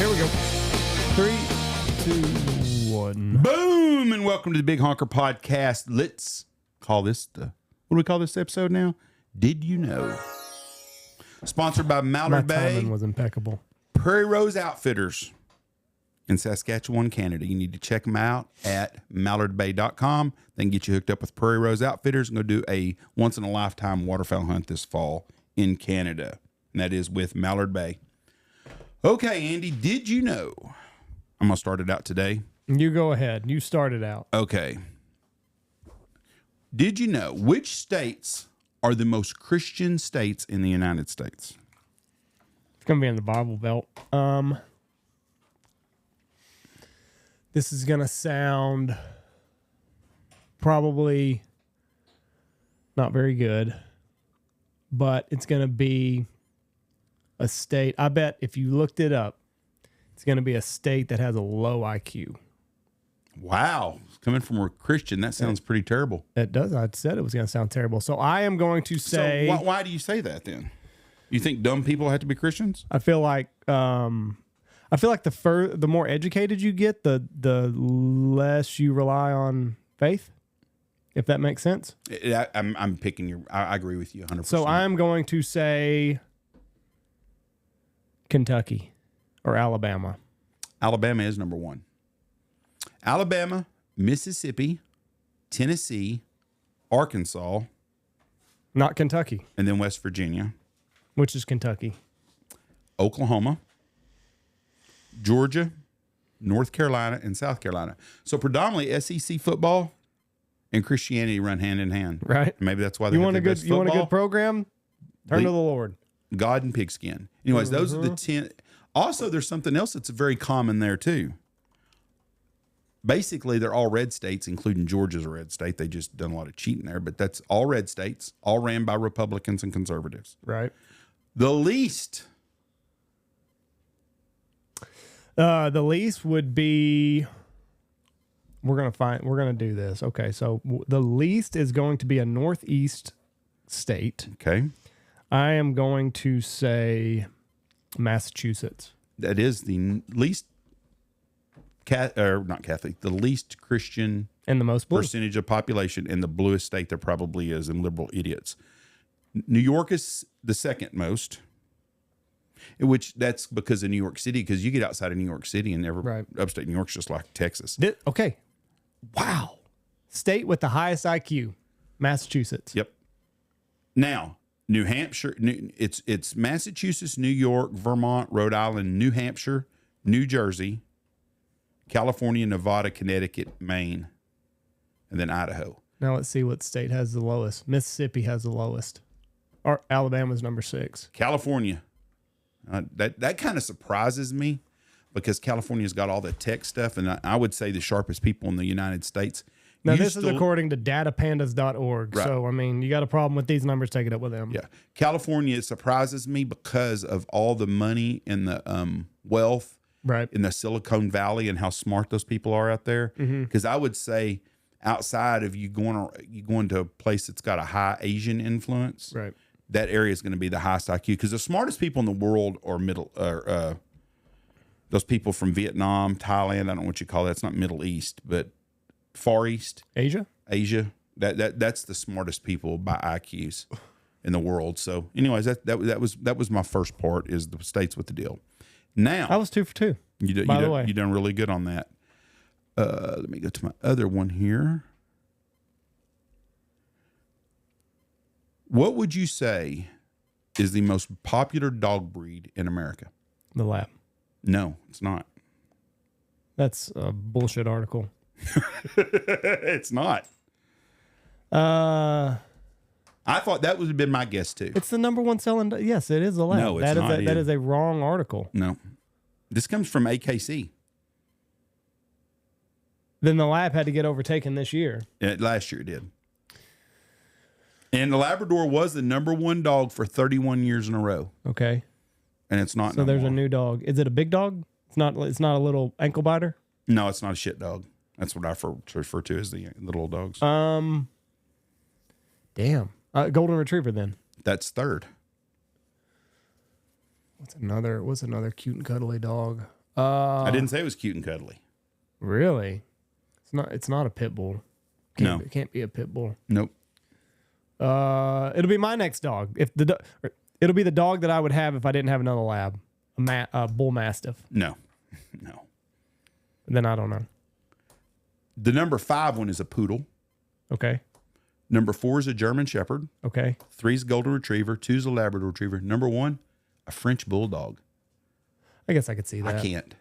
Here we go. 3, 2, 1. Boom! And welcome to the Big Honker Podcast. Let's call this what do we call this episode now? Did you know? Sponsored by Mallard Bay. My timing was impeccable. Prairie Rose Outfitters in Saskatchewan, Canada. You need to check them out at mallardbay.com. They can get you hooked up with Prairie Rose Outfitters and go do a once-in-a-lifetime waterfowl hunt this fall in Canada. And that is with Mallard Bay. Okay, Andy, did you know? I'm going to start it out today. You go ahead. You start it out. Okay. Did you know which states are the most Christian states in the United States? It's going to be in the Bible Belt. This is going to sound probably not very good, but it's going to be a state. I bet if you looked it up, it's going to be a state that has a low IQ. Wow. Coming from a Christian, that sounds pretty terrible. It does. I said it was going to sound terrible. So I am going to say... So why do you say that then? You think dumb people have to be Christians? I feel like the more educated you get, the less you rely on faith, if that makes sense. I'm picking I agree with you 100%. So I'm going to say Kentucky or Alabama. Alabama is number one. Alabama, Mississippi, Tennessee, Arkansas. Not Kentucky. And then West Virginia. Which is Kentucky. Oklahoma, Georgia, North Carolina, and South Carolina. So predominantly SEC football and Christianity run hand in hand. Right. Maybe that's why they you want a good program? Turn to the Lord. God and pigskin. Anyways, those are the 10. Also, there's something else that's very common there too. Basically, they're all red states, including Georgia's a red state. They just done a lot of cheating there, but that's all red states, all ran by Republicans and conservatives. Right. The least would be, we're going to do this. Okay. So the least is going to be a northeast state. Okay. I am going to say Massachusetts. That is the least not Catholic, the least Christian and the most blue percentage of population in the bluest state there probably is, and liberal idiots. New York is the second most, which that's because of New York City, because you get outside of New York City and upstate New York's just like Texas. Okay. Wow. State with the highest IQ, Massachusetts. Yep. Now, New Hampshire, it's Massachusetts, New York, Vermont, Rhode Island, New Hampshire, New Jersey, California, Nevada, Connecticut, Maine, and then Idaho. Now let's see what state has the lowest. Mississippi has the lowest. Or Alabama's number 6. California. That kind of surprises me because California's got all the tech stuff, and I would say the sharpest people in the United States. Now, this is according to datapandas.org. Right. So, I mean, you got a problem with these numbers, take it up with them. Yeah. California, it surprises me because of all the money and the wealth in the Silicon Valley and how smart those people are out there. Because I would say outside of you going to a place that's got a high Asian influence, that area is going to be the highest IQ. Because the smartest people in the world are those people from Vietnam, Thailand. I don't know what you call that. It's not Middle East, but Far East. Asia. That's the smartest people by IQs in the world. So anyways, that was my first part, is the states with the deal. Now I was 2 for 2. By the way, you done really good on that. Let me go to my other one here. What would you say is the most popular dog breed in America? The Lab. No, it's not. That's a bullshit article. It's not. I thought that would have been my guess too. It's the number one selling. Yes, it is the Lab. No, it's not. That is a wrong article. No, this comes from AKC. Then the Lab had to get overtaken this year. Last year it did. And the Labrador was the number one dog for 31 years in a row. Okay. And it's not. So there's a new dog. Is it a big dog? It's not a little ankle biter? No, it's not a shit dog. That's what I refer to as the little dogs. Damn. Golden Retriever then. That's third. What's another cute and cuddly dog? I didn't say it was cute and cuddly. Really? It's not a pit bull. No. It can't be a pit bull. Nope. It'll be my next dog. It'll be the dog that I would have if I didn't have another lab, a bull mastiff. No. Then I don't know. The number 5 one is a poodle. Okay. Number 4 is a German Shepherd. Okay. 3 is a Golden Retriever. 2 is a Labrador Retriever. Number 1, a French Bulldog. I guess I could see that. I can't.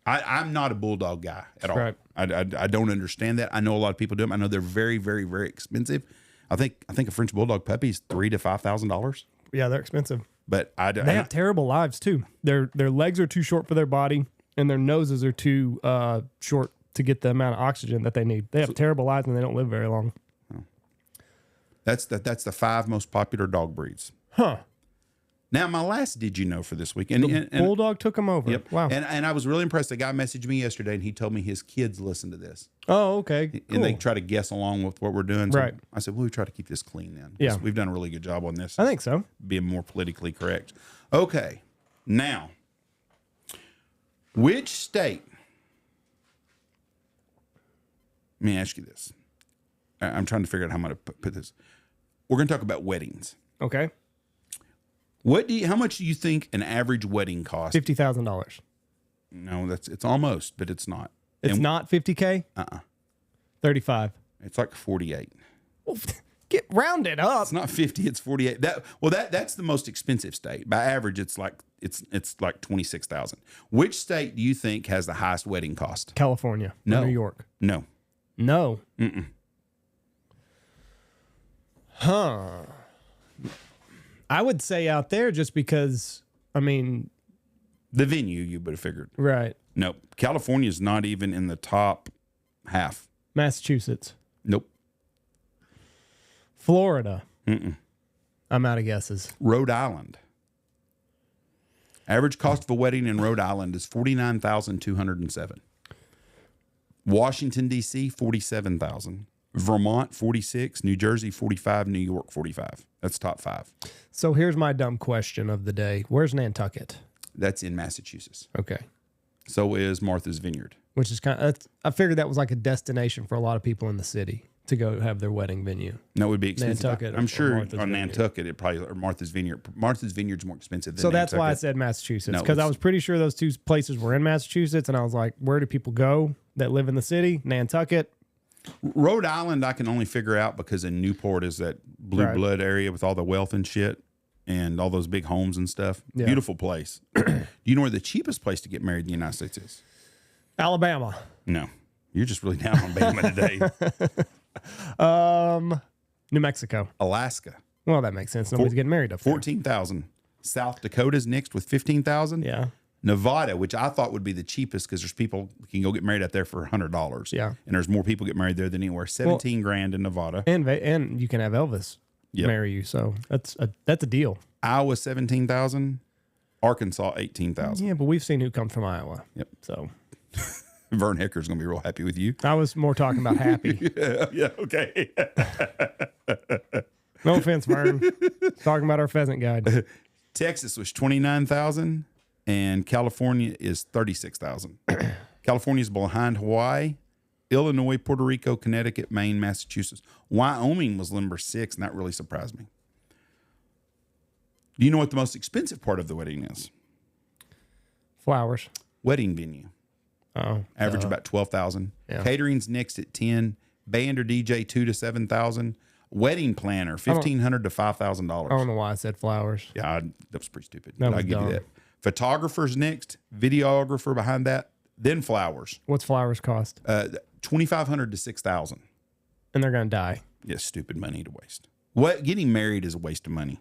I'm not a bulldog guy at all. Right. I don't understand that. I know a lot of people do them. I know they're very, very, very expensive. I think a French Bulldog puppy is $3,000 to $5,000. Yeah, they're expensive. But they have terrible lives too. Their legs are too short for their body, and their noses are too short to get the amount of oxygen that they need. They have terrible lives, and they don't live very long. That's the 5 most popular dog breeds. Huh. Now, my last did you know for this week. And Bulldog took him over. Yep. Wow. And I was really impressed. A guy messaged me yesterday, and he told me his kids listen to this. Oh, okay. Cool. And they try to guess along with what we're doing. So right. I said, well, we try to keep this clean then. Yeah. We've done a really good job on this. I think so. Being more politically correct. Okay. Now, which state? Let me ask you this. I'm trying to figure out how I'm going to put this. We're going to talk about weddings. Okay. How much do you think an average wedding costs? $50,000. No, it's almost, but it's not. It's not $50K? 35. It's like 48. Well, get rounded up. It's not 50, it's 48. That's the most expensive state. By average, it's like 26,000. Which state do you think has the highest wedding cost? California. No. New York. No. No. Mm-mm. Huh. I would say out there just because, I mean... The venue, you would have figured. Right. Nope. California is not even in the top half. Massachusetts. Nope. Florida. Mm-mm. I'm out of guesses. Rhode Island. Average cost of a wedding in Rhode Island is $49,207. Washington, D.C., $47,000. Vermont, 46, New Jersey, 45, New York, 45. That's top 5. So here's my dumb question of the day. Where's Nantucket? That's in Massachusetts. Okay. So is Martha's Vineyard. Which is I figured that was like a destination for a lot of people in the city to go have their wedding venue. No, it would be expensive. Nantucket I'm sure Martha's on Vineyard. Nantucket, it probably, or Martha's Vineyard. Martha's Vineyard's more expensive than So Nantucket. that's why I said Massachusetts, No, because I was pretty sure those two places were in Massachusetts, and I was like, where do people go that live in the city? Nantucket. Rhode Island, I can only figure out because in Newport is that blue Right. blood area with all the wealth and shit and all those big homes and stuff. Yeah. Beautiful place. Do you know where the cheapest place to get married in the United States is? Alabama. No. You're just really down on Bama today. New Mexico. Alaska. Well, that makes sense. Nobody's getting married up there. 14,000. South Dakota's next with 15,000. Yeah. Nevada, which I thought would be the cheapest because there's people who can go get married out there for $100. Yeah. And there's more people get married there than anywhere. 17 grand in Nevada. And you can have Elvis Yep. marry you. So that's a deal. Iowa, 17,000. Arkansas, 18,000. Yeah, but we've seen who comes from Iowa. Yep. So Vern Hecker's going to be real happy with you. I was more talking about happy. Yeah, okay. No offense, Vern. Talking about our pheasant guide. Texas was 29,000 and California is 36,000. California's behind Hawaii, Illinois, Puerto Rico, Connecticut, Maine, Massachusetts. Wyoming was number 6, and that really surprised me. Do you know what the most expensive part of the wedding is? Flowers. Wedding venue. Oh. Average about 12,000. Yeah. Catering's next at 10. Band or DJ 2,000 to 7,000. Wedding planner $1,500 to $5,000. I don't know why I said flowers. Yeah, that was pretty stupid. That But was I'll give dumb. you that. Photographer's next. Videographer behind that. Then flowers. What's flowers cost? $2,500 to $6,000. And they're gonna die. Yeah, stupid money to waste. What getting married is a waste of money.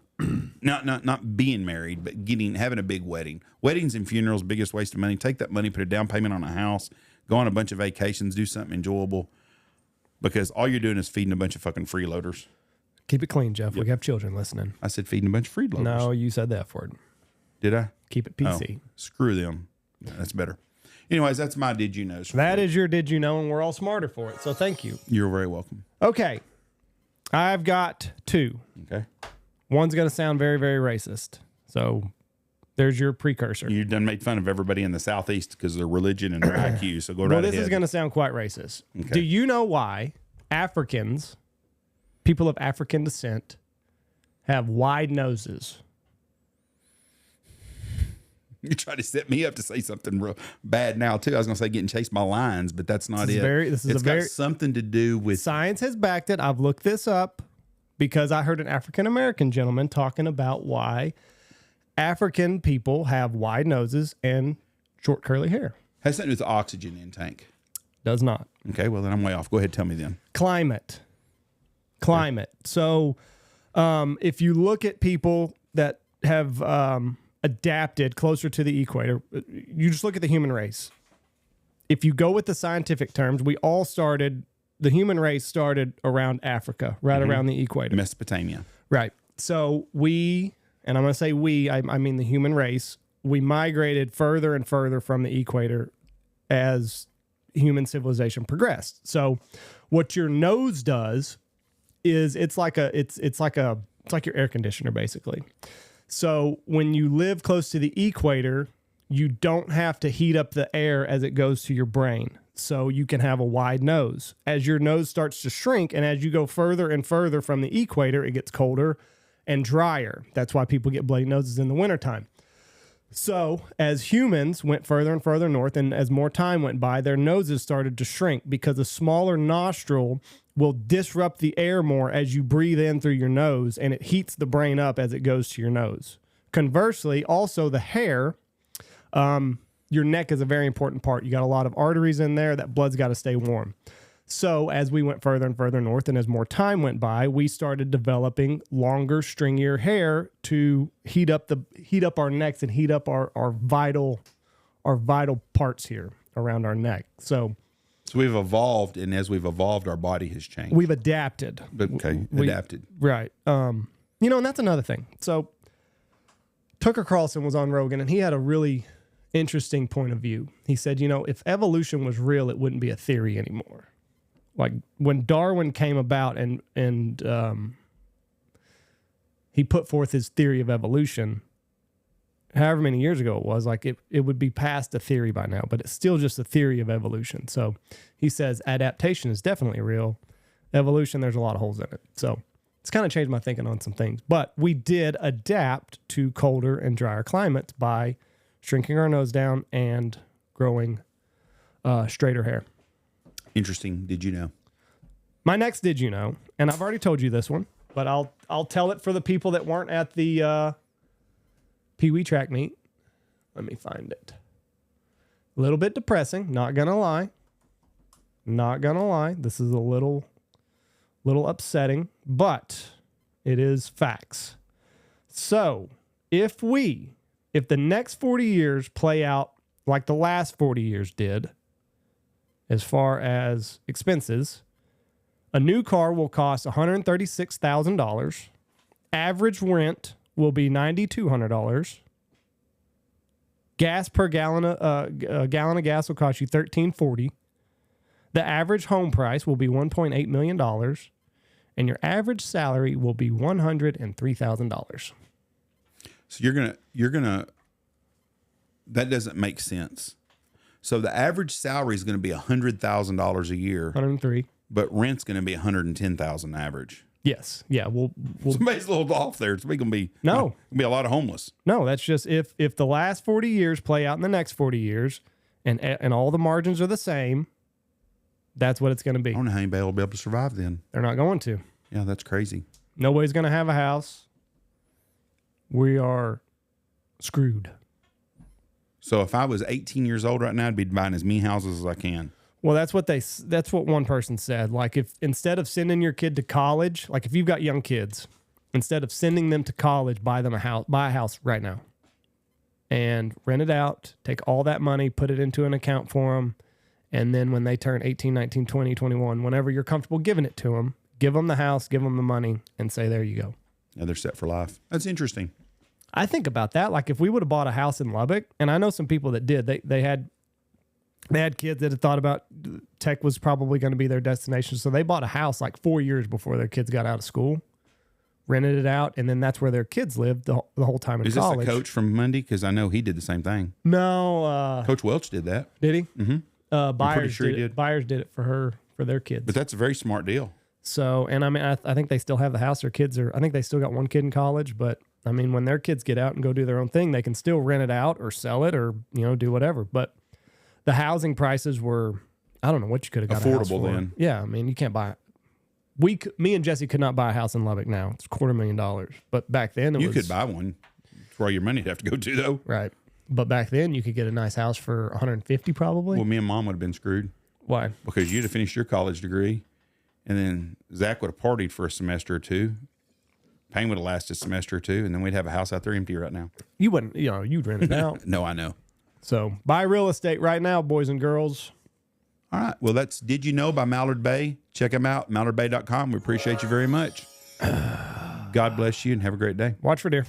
not being married, but having a big wedding. Weddings and funerals, biggest waste of money. Take that money, put a down payment on a house, go on a bunch of vacations, do something enjoyable. Because all you're doing is feeding a bunch of fucking freeloaders. Keep it clean, Jeff. We have children listening. I said feeding a bunch of freeloaders. No, you said that word. Did I? Keep it PC. Oh, screw them. Yeah, that's better. Anyways, that's my Did You Know. That is your Did You Know, and we're all smarter for it. So thank you. You're very welcome. Okay. I've got 2. Okay. One's going to sound very, very racist. So There's your precursor. You done made fun of everybody in the Southeast because of their religion and their IQ. So go right Well, ahead. this is going to sound quite racist. Okay. Do you know why Africans, people of African descent, have wide noses? You try to set me up to say something real bad now too. I was going to say getting chased by lions, but that's not it. It's got something to do with science has backed it. I've looked this up because I heard an African American gentleman talking about why African people have wide noses and short curly hair. Has something to do with the oxygen intake. Does not. Okay, well then I'm way off. Go ahead, tell me then. Climate. So, if you look at people that have adapted closer to the equator, you just look at the human race. If you go with the scientific terms, the human race started around Africa, right around the equator. Mesopotamia. Right. So and I'm going to say I mean the human race, we migrated further and further from the equator as human civilization progressed. So what your nose does is it's like your air conditioner basically. So when you live close to the equator, you don't have to heat up the air as it goes to your brain. So you can have a wide nose. As your nose starts to shrink and as you go further and further from the equator, it gets colder and drier. That's why people get bloody noses in the wintertime. So as humans went further and further north and as more time went by, their noses started to shrink because a smaller nostril will disrupt the air more as you breathe in through your nose, and it heats the brain up as it goes to your nose. Conversely, also the hair, your neck is a very important part. You got a lot of arteries in there. That blood's got to stay warm. So as we went further and further north and as more time went by, we started developing longer, stringier hair to heat up our necks and heat up our vital parts here around our neck. So we've evolved, and as we've evolved, our body has changed. We've adapted. Adapted. Right. And that's another thing. So Tucker Carlson was on Rogan, and he had a really interesting point of view. He said, if evolution was real, it wouldn't be a theory anymore. Like when Darwin came about and he put forth his theory of evolution, however many years ago it was, like it would be past a theory by now, but it's still just a theory of evolution. So he says adaptation is definitely real. Evolution, there's a lot of holes in it. So it's kind of changed my thinking on some things. But we did adapt to colder and drier climates by shrinking our nose down and growing straighter hair. Interesting. Did you know? My next did you know, and I've already told you this one, but I'll tell it for the people that weren't at the Pee Wee track meet. Let me find it. A little bit depressing, not gonna lie. This is a little upsetting, but it is facts. So if the next 40 years play out like the last 40 years did, as far as expenses, a new car will cost $136,000. Average rent will be $9,200. Gas per gallon, a gallon of gas will cost you $13.40. The average home price will be $1.8 million, and your average salary will be $103,000. So you're gonna. That doesn't make sense. So the average salary is going to be $100,000 a year. 103. But rent's going to be $110,000 average. Yes. Yeah. We'll somebody's a little off there. It's going to be a lot of homeless. No, that's just if the last 40 years play out in the next 40 years, and all the margins are the same, that's what it's going to be. I don't know how anybody will be able to survive then. They're not going to. Yeah, that's crazy. Nobody's going to have a house. We are screwed. So if I was 18 years old right now, I'd be buying as many houses as I can. Well, that's what one person said. Like if instead of sending your kid to college, like if you've got young kids, instead of sending them to college, buy a house right now and rent it out, take all that money, put it into an account for them. And then when they turn 18, 19, 20, 21, whenever you're comfortable giving it to them, give them the house, give them the money and say, there you go. Yeah, they're set for life. That's interesting. I think about that. Like if we would have bought a house in Lubbock, and I know some people that did, they had kids that had thought about tech was probably going to be their destination. So they bought a house like 4 years before their kids got out of school. rented it out, and then that's where their kids lived the whole time in college. Is this a coach from Monday? Because I know he did the same thing. No. Coach Welch did that. Did he? Mm-hmm. Byers did it. Byers did it for their kids. But that's a very smart deal. So, and I mean, I think they still have the house. Their kids I think they still got one kid in college, but I mean, when their kids get out and go do their own thing, they can still rent it out or sell it or, do whatever. But the housing prices were, I don't know what you could have got affordable a house for. then. Yeah. I mean, you can't buy it. Me and Jesse could not buy a house in Lubbock now. It's $250,000. But back then you could buy one. That's where all your money'd have to go to, though. Right. But back then you could get a nice house for $150,000 probably. Well, me and Mom would have been screwed. Why? Because you'd have finished your college degree, and then Zach would have partied for a semester or two. Payne would have lasted a semester or two, and then we'd have a house out there empty right now. You wouldn't, you'd rent it out. No, I know. So buy real estate right now, boys and girls. All right. Well, that's Did You Know by Mallard Bay. Check them out, mallardbay.com. We appreciate you very much. God bless you and have a great day. Watch for deer.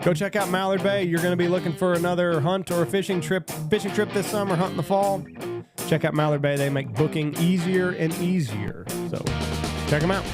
Go check out Mallard Bay. You're going to be looking for another hunt or a fishing trip this summer, hunt in the fall. Check out Mallard Bay. They make booking easier and easier. So check them out.